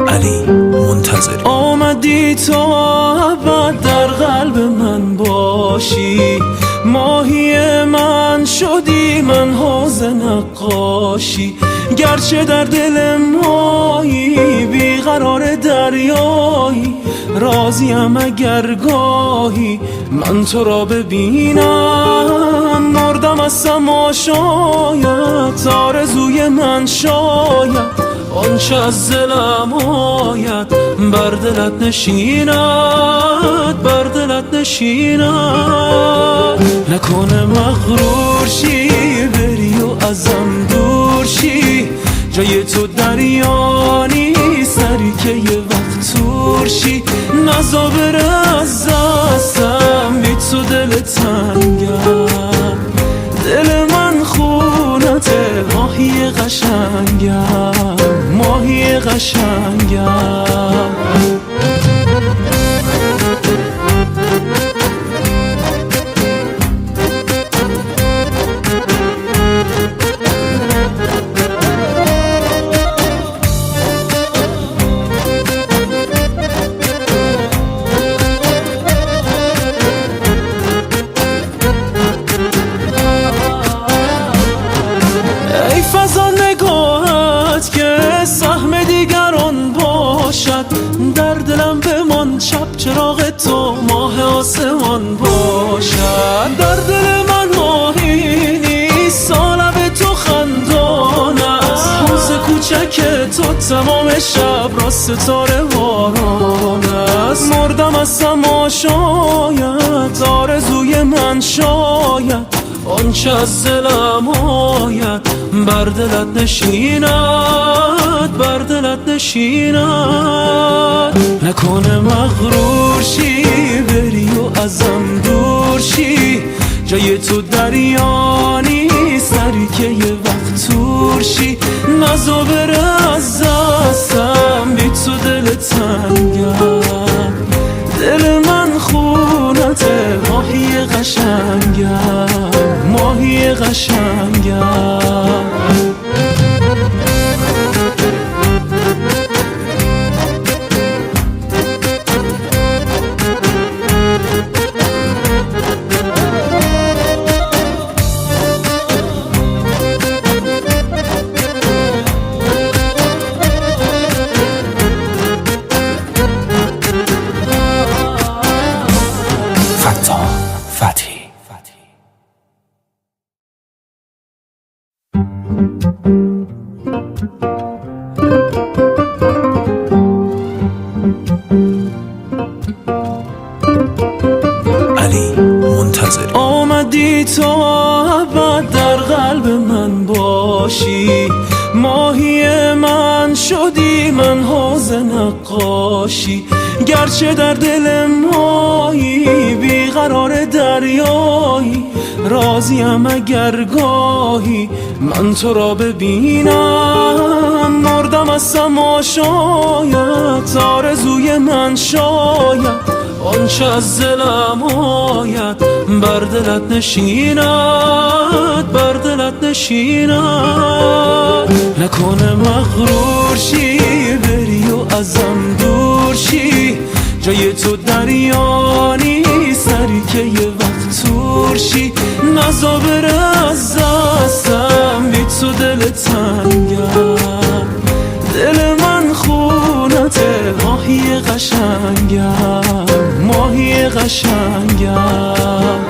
علی منتظری. آمدی تا ابد در قلب من باشی، ماهی من شدی من حوض نقاشی. گرچه در دل مایی بیقرار دریایی، راضیم اگر گاهی من تو را ببینم. مردم از سما شاید آرزوی من شاید، آنچه از دلم آید بر دلت نشیند، بر دلت نشیند. نکنه مغرور شی بری و ازم دور شی، جای تو دریا نیست سری که یه وقت تور شی. نزا بره از دستم بی تو دل تنگم، دل من خونته ماهی قشنگم، ماهی قشنگم. سهم دیگران باشد، در دلم بمان شب چراغ تو ماه آسمان باشد. در دل من ماهی نیست سالب تو خندان است، حوض کوچک تو تمام شب را ستاره باران است. مردم از سما شاید آرزوی من شاید، آنچه از دلم آید بر دلت نشیند، بر دلت نشیند. نکنه مغرور شی بری و ازم دور شی، جای تو دریا نیست سری که یه وقت تور شی. نزا بره از دستم بی تو دل تنگم، دل من خونته ماهی قشنگم، ماهی قشنگم. فتی. علی منتظری. آمدی تا ابد در قلب من باشی، ماهی من شدی من حوض نقاشی. گرچه در دل مایی بیقرار دریایی، راضیم اگر گاهی من تو را ببینم. مردم از سما شاید آرزوی من شاید، آنچه از دلم آید بر دلت نشیند، بر دلت نشیند. نکنه مغرور شی بری و ازم دور شی، جای تو دریا نیست سری که یه وقت تور شی. نزا بره از دستم بی تو دل تنگم، دل من خونته ماهی قشنگم، ماهی قشنگم.